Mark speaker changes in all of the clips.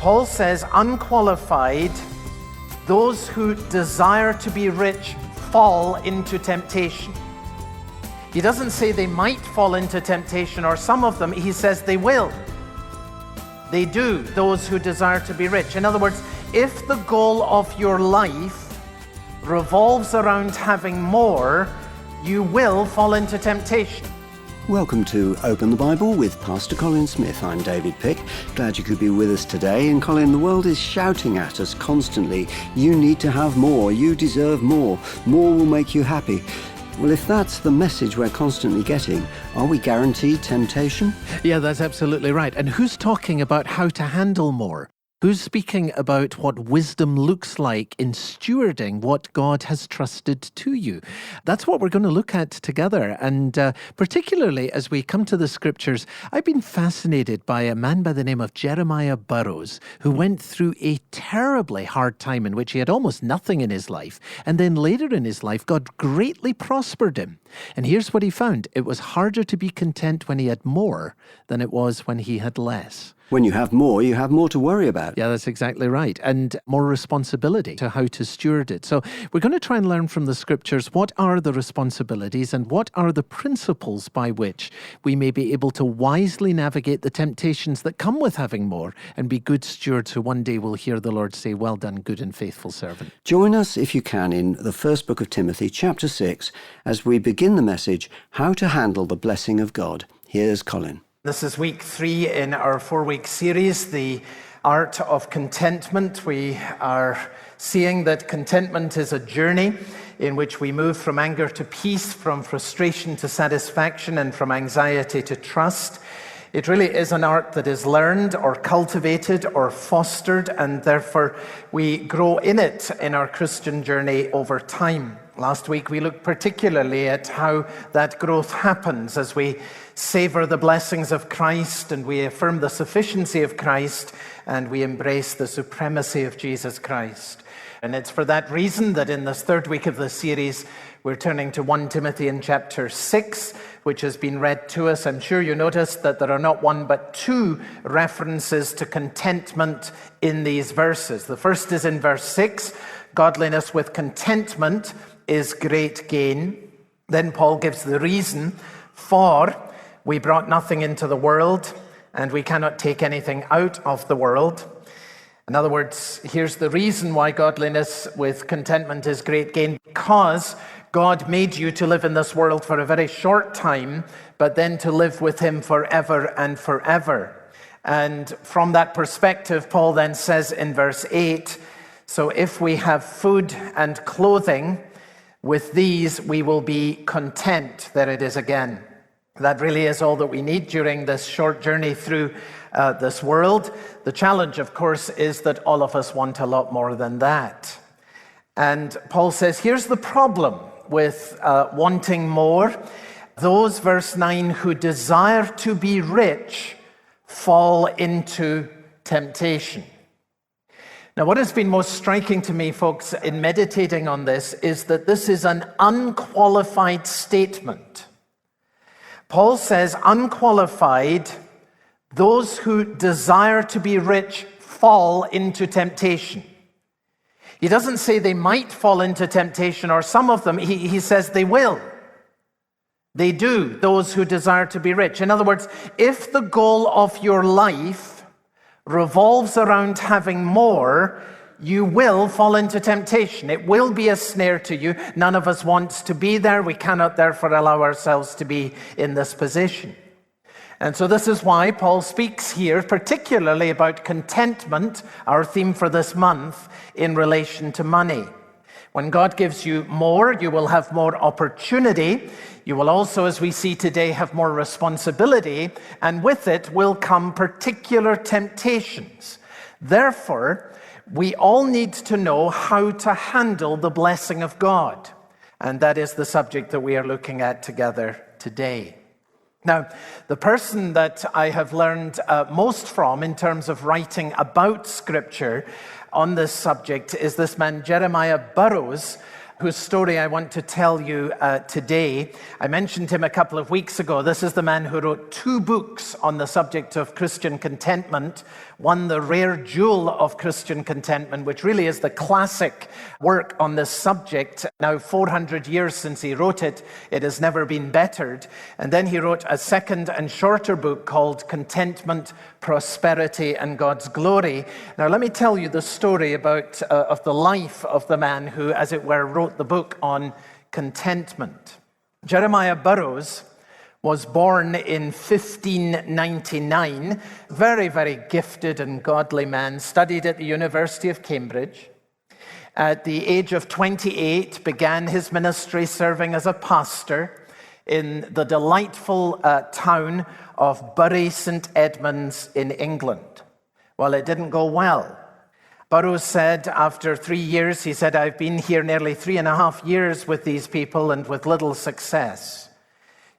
Speaker 1: Paul says, unqualified, those who desire to be rich fall into temptation. He doesn't say they might fall into temptation or some of them. He says they will. They do, those who desire to be rich. In other words, if the goal of your life revolves around having more, you will fall into temptation.
Speaker 2: Welcome to Open the Bible with Pastor Colin Smith. I'm David Pick. Glad you could be with us today. And Colin, the world is shouting at us constantly, you need to have more, you deserve more, more will make you happy. Well, if that's the message we're constantly getting, are we guaranteed temptation?
Speaker 3: Yeah, that's absolutely right. And who's talking about how to handle more? Who's speaking about what wisdom looks like in stewarding what God has trusted to you? That's what we're going to look at together. And particularly as we come to the scriptures, I've been fascinated by a man by the name of Jeremiah Burroughs, who went through a terribly hard time in which he had almost nothing in his life. And then later in his life, God greatly prospered him. And here's what he found. It was harder to be content when he had more than it was when he had less.
Speaker 2: When you have more to worry about.
Speaker 3: Yeah, that's exactly right. And more responsibility to how to steward it. So we're going to try and learn from the scriptures what are the responsibilities and what are the principles by which we may be able to wisely navigate the temptations that come with having more and be good stewards who one day will hear the Lord say, well done, good and faithful servant.
Speaker 2: Join us, if you can, in the first book of Timothy, chapter 6, as we begin the message, How to Handle the Blessing of God. Here's Colin.
Speaker 1: This is week 3 in our 4-week series, the Art of Contentment. We are seeing that contentment is a journey in which we move from anger to peace, from frustration to satisfaction, and from anxiety to trust. It really is an art that is learned or cultivated or fostered, and therefore we grow in it in our Christian journey over time. Last week we looked particularly at how that growth happens as we savor the blessings of Christ and we affirm the sufficiency of Christ and we embrace the supremacy of Jesus Christ. And it's for that reason that in this 3rd week of the series, we're turning to 1 Timothy in chapter 6, which has been read to us. I'm sure you noticed that there are not 1 but 2 references to contentment in these verses. The first is in verse 6, godliness with contentment is great gain. Then Paul gives the reason, for we brought nothing into the world, and we cannot take anything out of the world. In other words, here's the reason why godliness with contentment is great gain, because God made you to live in this world for a very short time, but then to live with him forever and forever. And from that perspective, Paul then says in verse 8, so if we have food and clothing, with these we will be content. There it is again. That really is all that we need during this short journey through this world. The challenge, of course, is that all of us want a lot more than that. And Paul says, here's the problem with wanting more. Those, verse 9, who desire to be rich fall into temptation. Now, what has been most striking to me, folks, in meditating on this is that this is an unqualified statement. Paul says, unqualified, those who desire to be rich fall into temptation. He doesn't say they might fall into temptation or some of them. He says they will. They do, those who desire to be rich. In other words, if the goal of your life revolves around having more, you will fall into temptation. It will be a snare to you. None of us wants to be there. We cannot therefore allow ourselves to be in this position. And so this is why Paul speaks here particularly about contentment, our theme for this month, in relation to money. When God gives you more, you will have more opportunity. You will also, as we see today, have more responsibility, and with it will come particular temptations. Therefore, we all need to know how to handle the blessing of God. And that is the subject that we are looking at together today. Now, the person that I have learned most from in terms of writing about Scripture on this subject is this man, Jeremiah Burroughs, whose story I want to tell you today. I mentioned him a couple of weeks ago. This is the man who wrote 2 books on the subject of Christian contentment. One, the rare jewel of Christian contentment, which really is the classic work on this subject. Now 400 years since he wrote it, it has never been bettered. And then he wrote a second and shorter book called Contentment, Prosperity, and God's Glory. Now let me tell you the story of the life of the man who, as it were, wrote the book on contentment. Jeremiah Burroughs was born in 1599, very, very gifted and godly man, studied at the University of Cambridge. At the age of 28, began his ministry serving as a pastor in the delightful town of Bury St. Edmunds in England. Well, it didn't go well. Burroughs said after 3 years, he said, "I've been here nearly 3.5 years with these people and with little success."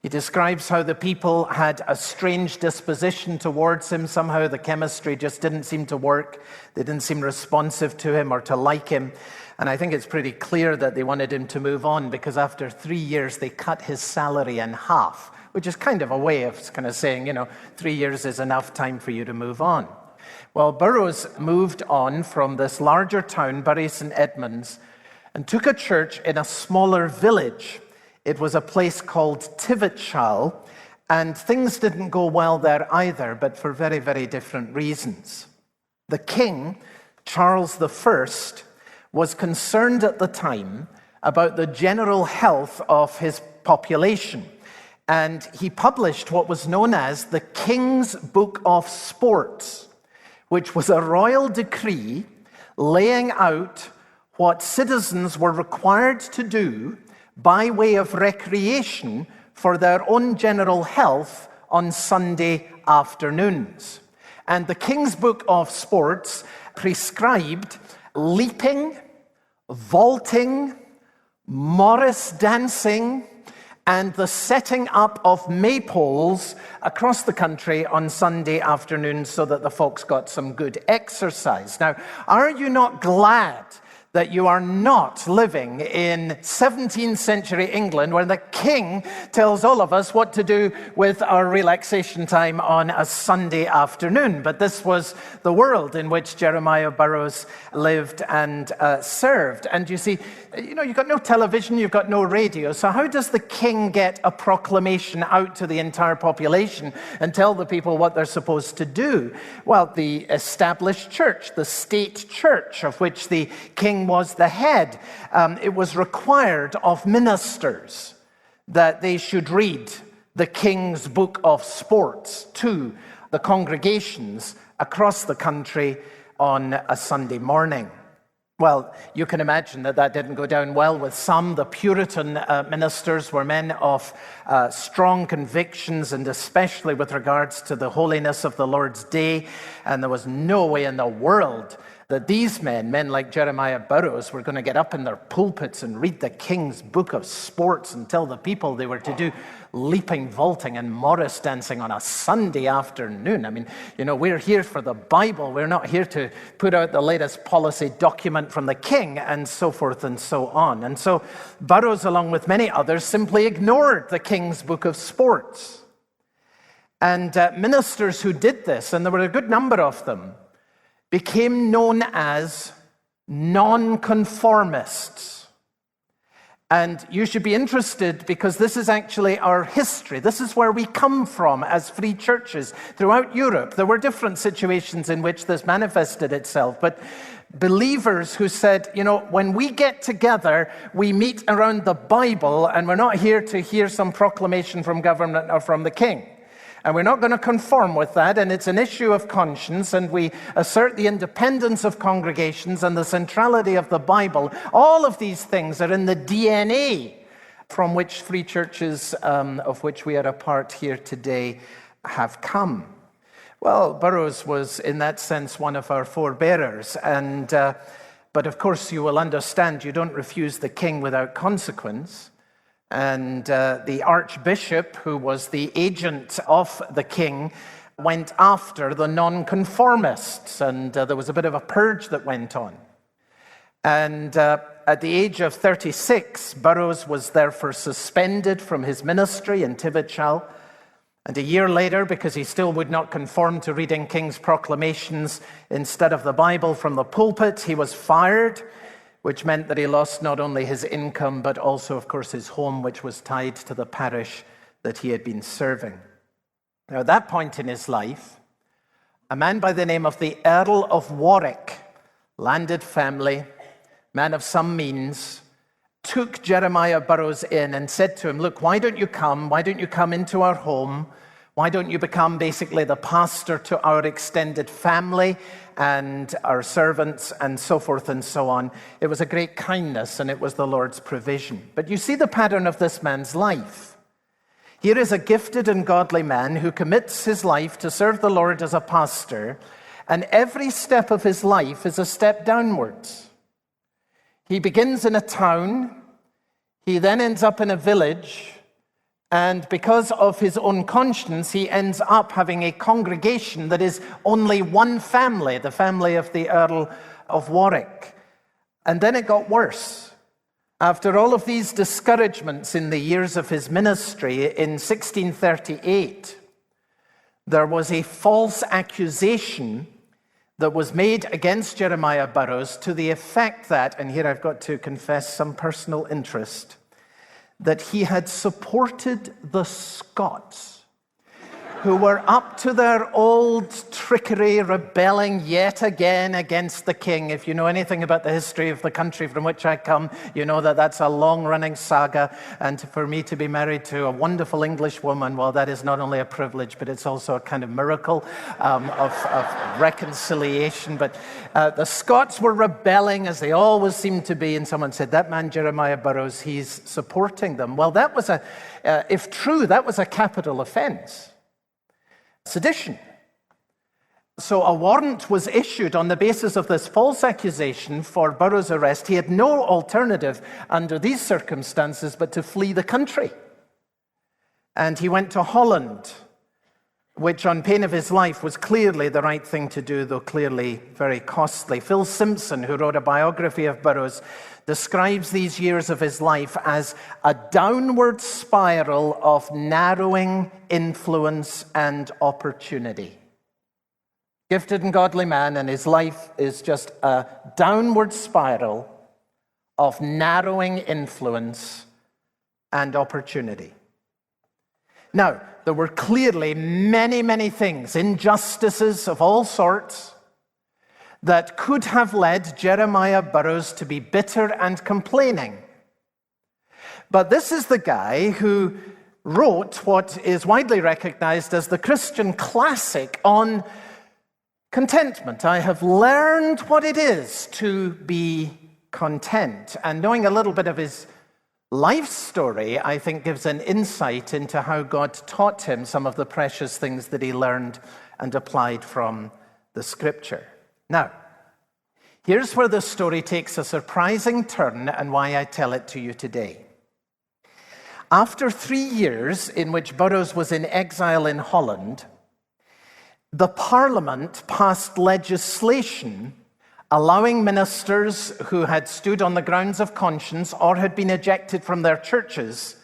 Speaker 1: He describes how the people had a strange disposition towards him. Somehow the chemistry just didn't seem to work. They didn't seem responsive to him or to like him. And I think it's pretty clear that they wanted him to move on, because after 3 years, they cut his salary in half, which is kind of a way of kind of saying, 3 years is enough time for you to move on. Well, Burroughs moved on from this larger town, Bury St. Edmunds, and took a church in a smaller village. It was a place called Tivitshall, and things didn't go well there either, but for very, very different reasons. The king, Charles I, was concerned at the time about the general health of his population, and he published what was known as the King's Book of Sports, which was a royal decree laying out what citizens were required to do by way of recreation for their own general health on Sunday afternoons. And the King's Book of Sports prescribed leaping, vaulting, Morris dancing, and the setting up of maypoles across the country on Sunday afternoons so that the folks got some good exercise. Now, are you not glad that you are not living in 17th century England, where the king tells all of us what to do with our relaxation time on a Sunday afternoon? But this was the world in which Jeremiah Burroughs lived and served. And you see, you've got no television, you've got no radio. So how does the king get a proclamation out to the entire population and tell the people what they're supposed to do? Well, the established church, the state church of which the king was the head, it was required of ministers that they should read the King's Book of Sports to the congregations across the country on a Sunday morning. Well, you can imagine that didn't go down well with some. The Puritan ministers were men of strong convictions, and especially with regards to the holiness of the Lord's day. And there was no way in the world that these men like Jeremiah Burroughs, were going to get up in their pulpits and read the King's Book of Sports and tell the people they were to do leaping, vaulting, and Morris dancing on a Sunday afternoon. I mean, we're here for the Bible. We're not here to put out the latest policy document from the king, and so forth and so on. And so Burroughs, along with many others, simply ignored the King's Book of Sports. And ministers who did this, and there were a good number of them, became known as nonconformists. And you should be interested, because this is actually our history. This is where we come from as free churches throughout Europe. There were different situations in which this manifested itself, but believers who said, when we get together, we meet around the Bible, and we're not here to hear some proclamation from government or from the king. And we're not going to conform with that, and it's an issue of conscience, and we assert the independence of congregations and the centrality of the Bible. All of these things are in the DNA from which free churches, of which we are a part here today, have come. Well, Burroughs was, in that sense, one of our forebearers, but of course you will understand you don't refuse the king without consequence. And the archbishop, who was the agent of the king, went after the nonconformists, and there was a bit of a purge that went on. And at the age of 36, Burroughs was therefore suspended from his ministry in Tivichal. And a year later, because he still would not conform to reading King's proclamations instead of the Bible from the pulpit, he was fired, which meant that he lost not only his income, but also, of course, his home, which was tied to the parish that he had been serving. Now, at that point in his life, a man by the name of the Earl of Warwick, landed family, man of some means, took Jeremiah Burroughs in and said to him, look, why don't you come? Why don't you come into our home? Why don't you become basically the pastor to our extended family and our servants and so forth and so on? It was a great kindness and it was the Lord's provision. But you see the pattern of this man's life. Here is a gifted and godly man who commits his life to serve the Lord as a pastor, and every step of his life is a step downwards. He begins in a town, he then ends up in a village, and because of his own conscience, he ends up having a congregation that is only one family, the family of the Earl of Warwick. And then it got worse. After all of these discouragements in the years of his ministry, in 1638, there was a false accusation that was made against Jeremiah Burroughs to the effect that, and here I've got to confess some personal interest, that he had supported the Scots, who were up to their old trickery, rebelling yet again against the king. If you know anything about the history of the country from which I come, you know that that's a long-running saga. And for me to be married to a wonderful English woman, well, that is not only a privilege, but it's also a kind of miracle of reconciliation. But the Scots were rebelling, as they always seem to be, and someone said, that man Jeremiah Burroughs, he's supporting them. Well, that was if true, that was a capital offense. Sedition. So a warrant was issued on the basis of this false accusation for Burroughs' arrest. He had no alternative under these circumstances but to flee the country. And he went to Holland, which on pain of his life was clearly the right thing to do, though clearly very costly. Phil Simpson, who wrote a biography of Burroughs, describes these years of his life as a downward spiral of narrowing influence and opportunity. Gifted and godly man, and his life is just a downward spiral of narrowing influence and opportunity. Now, there were clearly many, many things, injustices of all sorts, that could have led Jeremiah Burroughs to be bitter and complaining. But this is the guy who wrote what is widely recognized as the Christian classic on contentment. I have learned what it is to be content. And knowing a little bit of his life story, I think, gives an insight into how God taught him some of the precious things that he learned and applied from the scripture. Now, here's where the story takes a surprising turn and why I tell it to you today. After 3 years in which Burroughs was in exile in Holland, the Parliament passed legislation allowing ministers who had stood on the grounds of conscience or had been ejected from their churches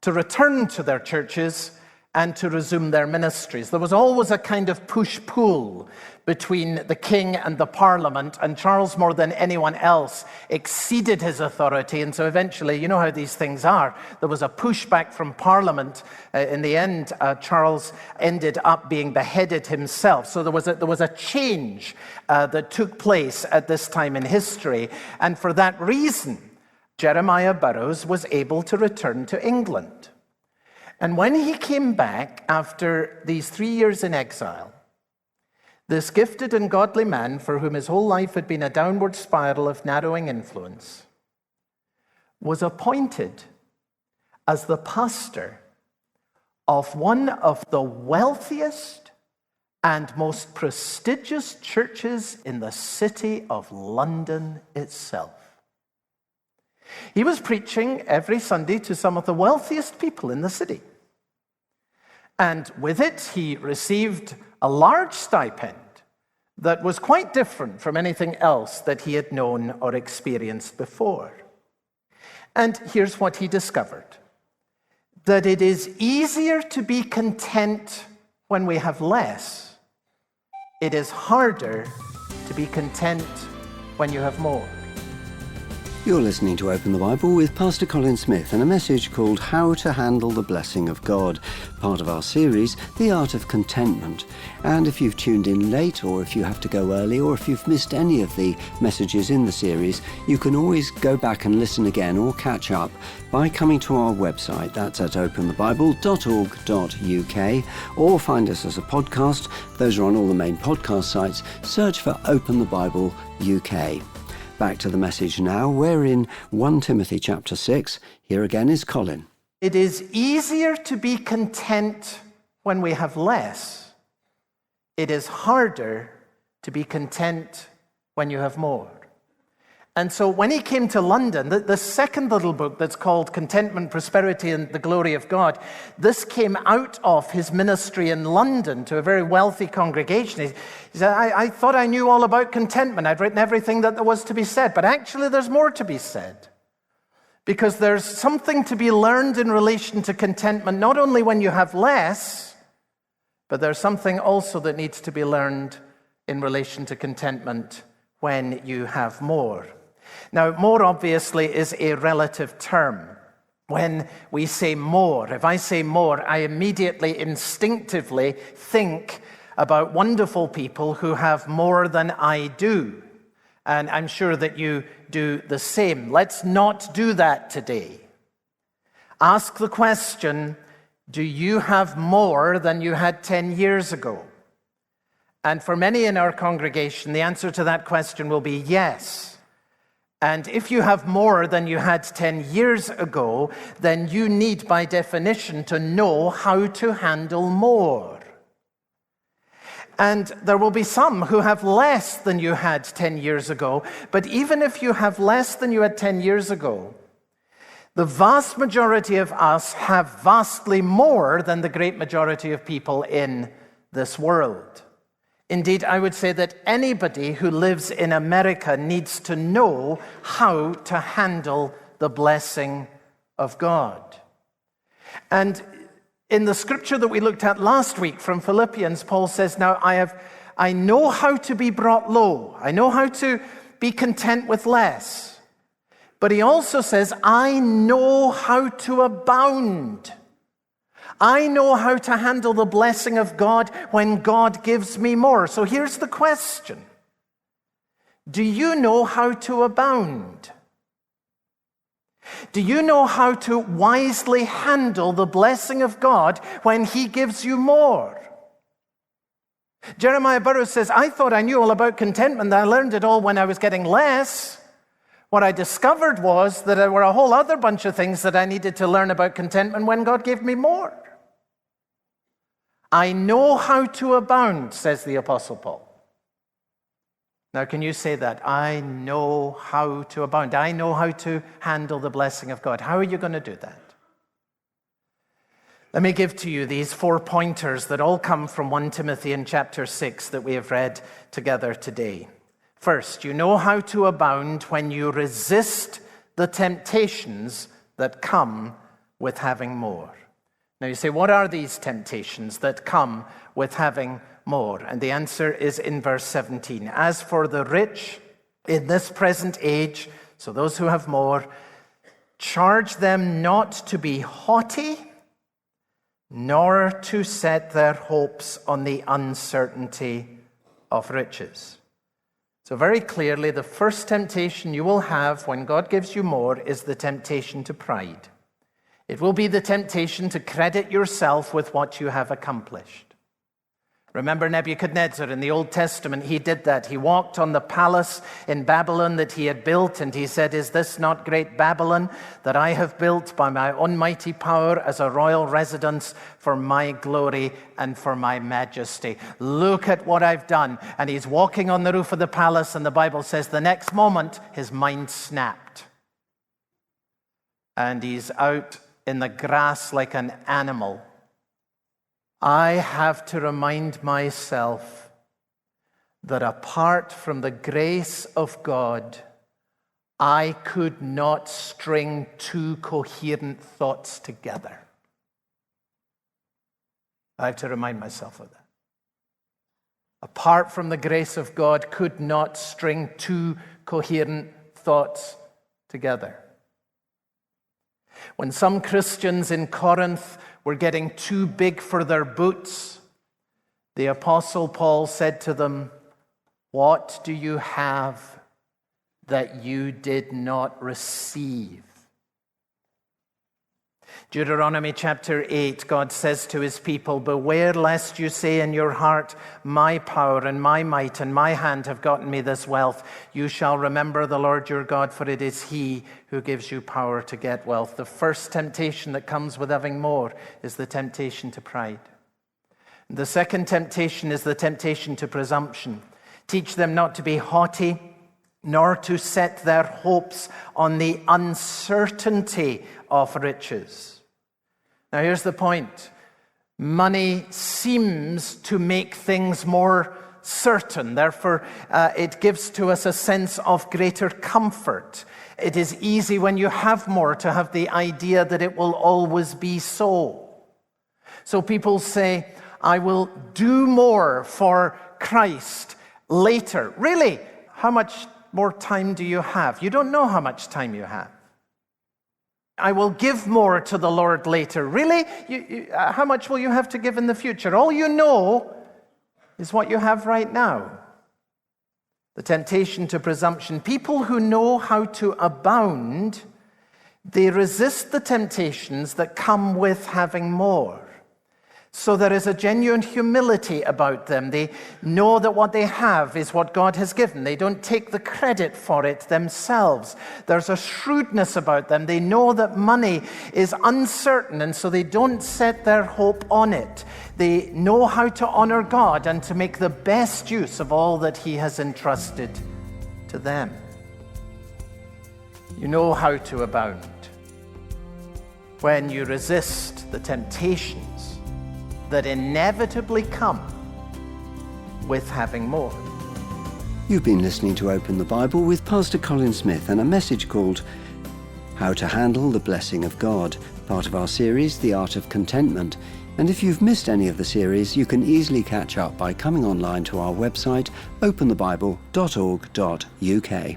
Speaker 1: to return to their churches and to resume their ministries. There was always a kind of push-pull between the king and the Parliament, and Charles, more than anyone else, exceeded his authority, and so eventually, you know how these things are, there was a pushback from Parliament. In the end, Charles ended up being beheaded himself. So there was a change that took place at this time in history, and for that reason, Jeremiah Burroughs was able to return to England. And when he came back after these 3 years in exile, this gifted and godly man, for whom his whole life had been a downward spiral of narrowing influence, was appointed as the pastor of one of the wealthiest and most prestigious churches in the city of London itself. He was preaching every Sunday to some of the wealthiest people in the city. And with it, he received a large stipend that was quite different from anything else that he had known or experienced before. And here's what he discovered: that it is easier to be content when we have less. It is harder to be content when you have more.
Speaker 2: You're listening to Open the Bible with Pastor Colin Smith and a message called How to Handle the Blessing of God, part of our series, The Art of Contentment. And if you've tuned in late, or if you have to go early, or if you've missed any of the messages in the series, you can always go back and listen again or catch up by coming to our website. That's at openthebible.org.uk, or find us as a podcast. Those are on all the main podcast sites. Search for Open the Bible UK. Back to the message now. We're in 1 Timothy chapter 6. Here again is Colin.
Speaker 1: It is easier to be content when we have less. It is harder to be content when you have more. And so when he came to London, the second little book that's called Contentment, Prosperity, and the Glory of God, this came out of his ministry in London to a very wealthy congregation. He said, I thought I knew all about contentment. I'd written everything that there was to be said. But actually, there's more to be said. Because there's something to be learned in relation to contentment, not only when you have less, but there's something also that needs to be learned in relation to contentment when you have more. Now, more obviously is a relative term. When we say more, if I say more, I immediately, instinctively think about wonderful people who have more than I do. And I'm sure that you do the same. Let's not do that today. Ask the question, do you have more than you had 10 years ago? And for many in our congregation, the answer to that question will be yes. And if you have more than you had 10 years ago, then you need, by definition, to know how to handle more. And there will be some who have less than you had 10 years ago. But even if you have less than you had 10 years ago, the vast majority of us have vastly more than the great majority of people in this world. Indeed, I would say that anybody who lives in America needs to know how to handle the blessing of God. And in the scripture that we looked at last week from Philippians, Paul says, now I know how to be brought low. I know how to be content with less. But he also says, I know how to abound. I know how to handle the blessing of God when God gives me more. So here's the question. Do you know how to abound? Do you know how to wisely handle the blessing of God when he gives you more? Jeremiah Burroughs says, I thought I knew all about contentment. I learned it all when I was getting less. What I discovered was that there were a whole other bunch of things that I needed to learn about contentment when God gave me more. I know how to abound, says the Apostle Paul. Now, can you say that? I know how to abound. I know how to handle the blessing of God. How are you going to do that? Let me give to you these 4 pointers that all come from 1 Timothy in chapter 6 that we have read together today. First, you know how to abound when you resist the temptations that come with having more. Now you say, what are these temptations that come with having more? And the answer is in verse 17. As for the rich in this present age, so those who have more, charge them not to be haughty, nor to set their hopes on the uncertainty of riches. So very clearly, the first temptation you will have when God gives you more is the temptation to pride. It will be the temptation to credit yourself with what you have accomplished. Remember Nebuchadnezzar in the Old Testament, he did that. He walked on the palace in Babylon that he had built, and he said, is this not great Babylon that I have built by my almighty power as a royal residence for my glory and for my majesty? Look at what I've done. And he's walking on the roof of the palace, and the Bible says the next moment his mind snapped. And he's out in the grass like an animal. I have to remind myself that apart from the grace of God, I could not string two coherent thoughts together. I have to remind myself of that. Apart from the grace of God, could not string two coherent thoughts together. When some Christians in Corinth were getting too big for their boots, the Apostle Paul said to them, "What do you have that you did not receive?" Deuteronomy chapter 8, God says to his people, "Beware lest you say in your heart, 'My power and my might and my hand have gotten me this wealth.' You shall remember the Lord your God, for it is he who gives you power to get wealth." The first temptation that comes with having more is the temptation to pride. The second temptation is the temptation to presumption. Teach them not to be haughty, nor to set their hopes on the uncertainty of riches. Now here's the point. Money seems to make things more certain. Therefore, it gives to us a sense of greater comfort. It is easy when you have more to have the idea that it will always be so. So people say, "I will do more for Christ later." Really? How much more time do you have? You don't know how much time you have. "I will give more to the Lord later." Really? How much will you have to give in the future? All you know is what you have right now. The temptation to presumption. People who know how to abound, they resist the temptations that come with having more. So there is a genuine humility about them. They know that what they have is what God has given. They don't take the credit for it themselves. There's a shrewdness about them. They know that money is uncertain, and so they don't set their hope on it. They know how to honor God and to make the best use of all that he has entrusted to them. You know how to abound when you resist the temptations that inevitably come with having more.
Speaker 2: You've been listening to Open the Bible with Pastor Colin Smith and a message called How to Handle the Blessing of God, part of our series, The Art of Contentment. And if you've missed any of the series, you can easily catch up by coming online to our website, openthebible.org.uk.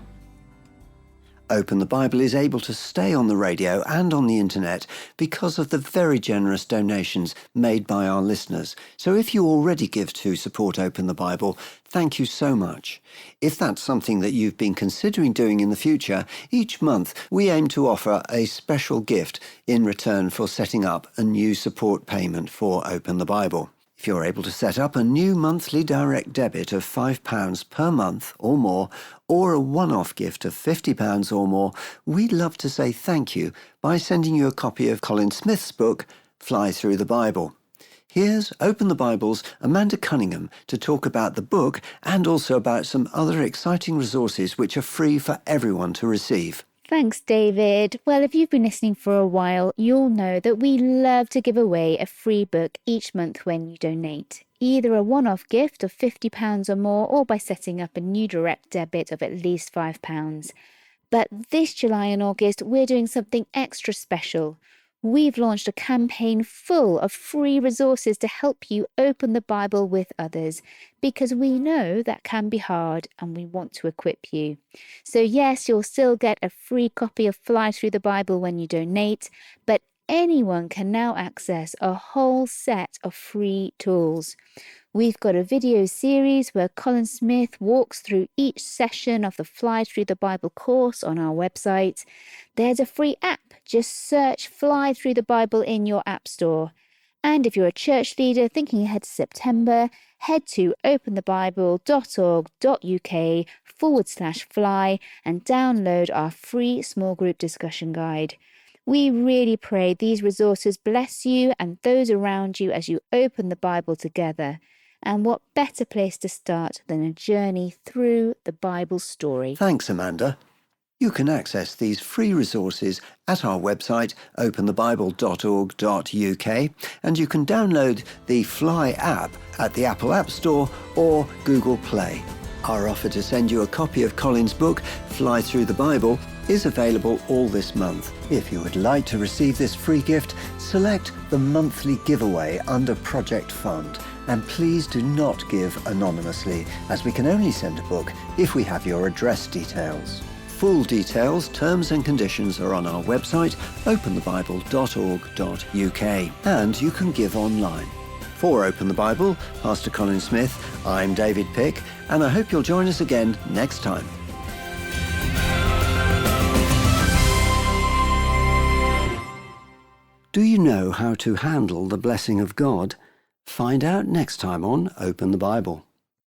Speaker 2: Open the Bible is able to stay on the radio and on the internet because of the very generous donations made by our listeners. So if you already give to support Open the Bible, thank you so much. If that's something that you've been considering doing in the future, each month we aim to offer a special gift in return for setting up a new support payment for Open the Bible. If you're able to set up a new monthly direct debit of £5 per month or more, or a one-off gift of £50 or more, we'd love to say thank you by sending you a copy of Colin Smith's book, Fly Through the Bible. Here's Open the Bible's Amanda Cunningham to talk about the book and also about some other exciting resources which are free for everyone to receive.
Speaker 4: Thanks, David. Well, if you've been listening for a while, you'll know that we love to give away a free book each month when you donate. Either a one-off gift of £50 or more, or by setting up a new direct debit of at least £5. But this July and August, we're doing something extra special. We've launched a campaign full of free resources to help you open the Bible with others, because we know that can be hard and we want to equip you. So yes, you'll still get a free copy of Fly Through the Bible when you donate, but anyone can now access a whole set of free tools. We've got a video series where Colin Smith walks through each session of the Fly Through the Bible course on our website. There's a free app. Just search Fly Through the Bible in your app store. And if you're a church leader thinking ahead to September, head to openthebible.org.uk/fly and download our free small group discussion guide. We really pray these resources bless you and those around you as you open the Bible together. And what better place to start than a journey through the Bible story?
Speaker 2: Thanks, Amanda. You can access these free resources at our website, openthebible.org.uk, and you can download the Fly app at the Apple App Store or Google Play. Our offer to send you a copy of Colin's book, Fly Through the Bible, is available all this month. If you would like to receive this free gift, select the monthly giveaway under Project Fund. And please do not give anonymously, as we can only send a book if we have your address details. Full details, terms and conditions are on our website, openthebible.org.uk, and you can give online. For Open the Bible, Pastor Colin Smith, I'm David Pick, and I hope you'll join us again next time. Do you know how to handle the blessing of God? Find out next time on Open the Bible.